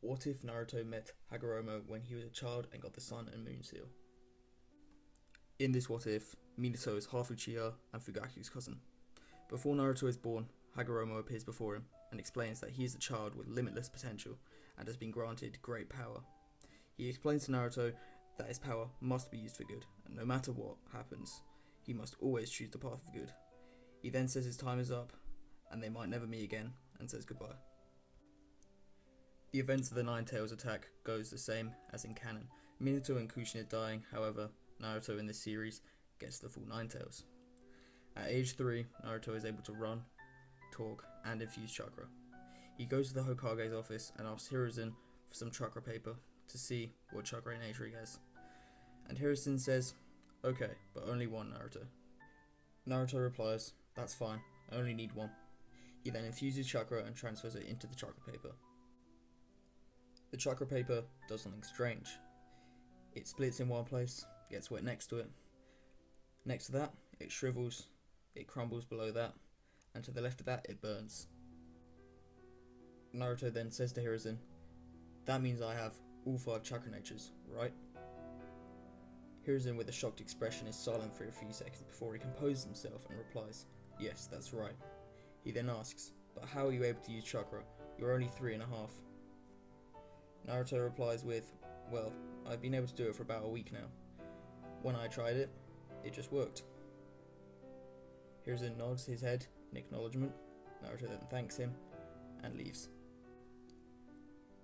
What if Naruto met Hagoromo when he was a child and got the Sun and Moon seal? In this what if, Minato is half Uchiha and Fugaku's cousin. Before Naruto is born, Hagoromo appears before him and explains that he is a child with limitless potential and has been granted great power. He explains to Naruto that his power must be used for good, and no matter what happens, he must always choose the path of good. He then says his time is up, and they might never meet again, and says goodbye. The events of the Nine Tails attack goes the same as in canon. Minato and Kushina dying, however, Naruto in this series gets the full Nine Tails. At age 3, Naruto is able to run, talk, and infuse chakra. He goes to the Hokage's office and asks Hiruzen for some chakra paper to see what chakra nature he has. And Hiruzen says, "Okay, but only one, Naruto." Naruto replies, "That's fine, I only need one." He then infuses chakra and transfers it into the chakra paper. The chakra paper does something strange. It splits in one place, gets wet next to it. Next to that, it shrivels, it crumbles below that, and to the left of that, it burns. Naruto then says to Hiruzen, "That means I have all 5 chakra natures, right?" Hiruzen, with a shocked expression, is silent for a few seconds before he composes himself and replies, "Yes, that's right." He then asks, "But how are you able to use chakra? You're only 3.5. Naruto replies with, "Well, I've been able to do it for about a week now. When I tried it, it just worked." Hiruzen nods his head in acknowledgement. Naruto then thanks him and leaves.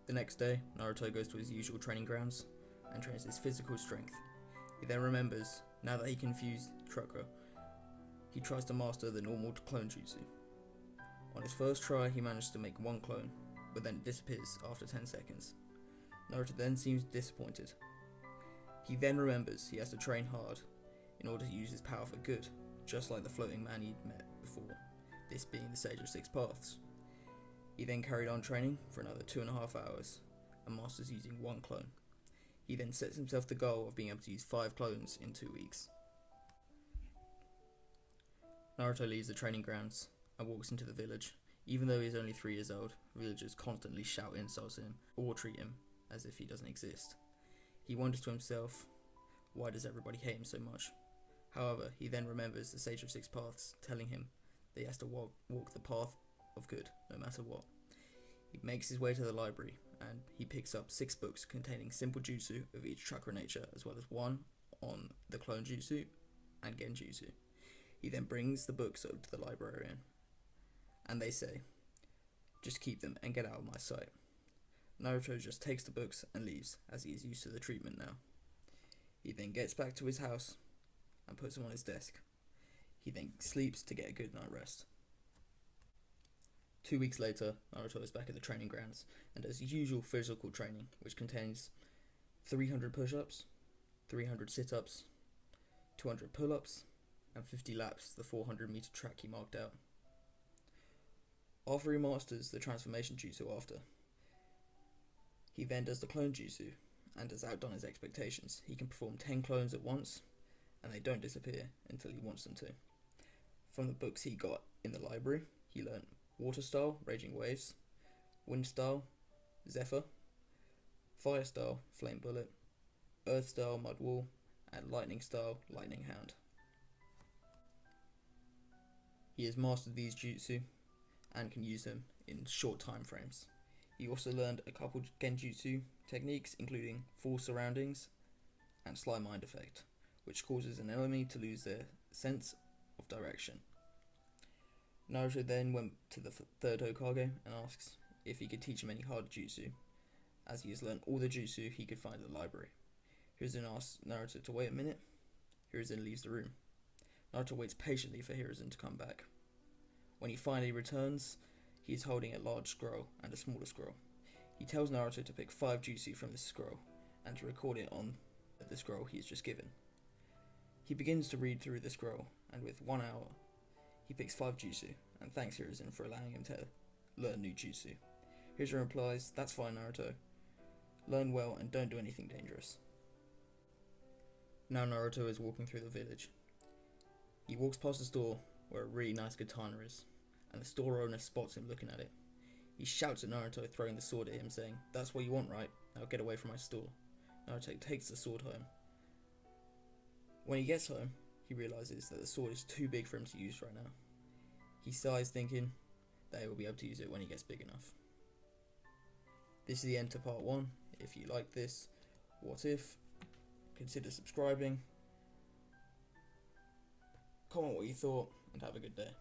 The next day, Naruto goes to his usual training grounds and trains his physical strength. He then remembers, now that he can fuse chakra, he tries to master the normal clone jutsu. On his first try, he manages to make 1 clone, but then it disappears after 10 seconds. Naruto then seems disappointed. He then remembers he has to train hard in order to use his power for good, just like the floating man he'd met before, this being the Sage of 6 Paths. He then carried on training for another 2.5 hours and masters using 1 clone. He then sets himself the goal of being able to use 5 clones in 2 weeks. Naruto leaves the training grounds and walks into the village. Even though he is only 3 years old, villagers constantly shout insults at him or treat him as if he doesn't exist. He wonders to himself, why does everybody hate him so much? However, he then remembers the Sage of 6 Paths telling him that he has to walk the path of good, no matter what. He makes his way to the library, and he picks up 6 books containing simple jutsu of each chakra nature, as well as 1 on the clone jutsu and genjutsu. He then brings the books over to the librarian, and they say, "Just keep them and get out of my sight." Naruto just takes the books and leaves, as he is used to the treatment now. He then gets back to his house and puts them on his desk. He then sleeps to get a good night rest. 2 weeks later, Naruto is back at the training grounds and does usual physical training, which contains 300 push-ups, 300 sit-ups, 200 pull-ups, and 50 laps the 400-meter track he marked out. After he masters the transformation jutsu he then does the clone jutsu and has outdone his expectations. He can perform 10 clones at once, and they don't disappear until he wants them to. From the books he got in the library, he learned Water Style, Raging Waves, Wind Style, Zephyr, Fire Style, Flame Bullet, Earth Style, Mud Wall, and Lightning Style, Lightning Hound. He has mastered these jutsu and can use them in short time frames. He also learned a couple genjutsu techniques, including Full Surroundings and Sly Mind Effect, which causes an enemy to lose their sense of direction. Naruto then went to the 3rd Hokage and asks if he could teach him any hard jutsu, as he has learned all the jutsu he could find in the library. Hiruzen asks Naruto to wait a minute. Hiruzen leaves the room. Naruto waits patiently for Hiruzen to come back. When he finally returns, he is holding a large scroll and a smaller scroll. He tells Naruto to pick 5 jutsu from this scroll and to record it on the scroll he has just given. He begins to read through the scroll, and with 1 hour, he picks 5 jutsu and thanks Hiruzen for allowing him to learn new jutsu. Hiruzen replies, "That's fine, Naruto. Learn well and don't do anything dangerous." Now Naruto is walking through the village. He walks past a store where a really nice katana is, and the store owner spots him looking at it. He shouts at Naruto, throwing the sword at him, saying, "That's what you want, right? Now get away from my stall." Naruto takes the sword home. When he gets home, he realizes that the sword is too big for him to use right now. He sighs, thinking that he will be able to use it when he gets big enough. This is the end to part 1. If you like this, what if? Consider subscribing. Comment what you thought, and have a good day.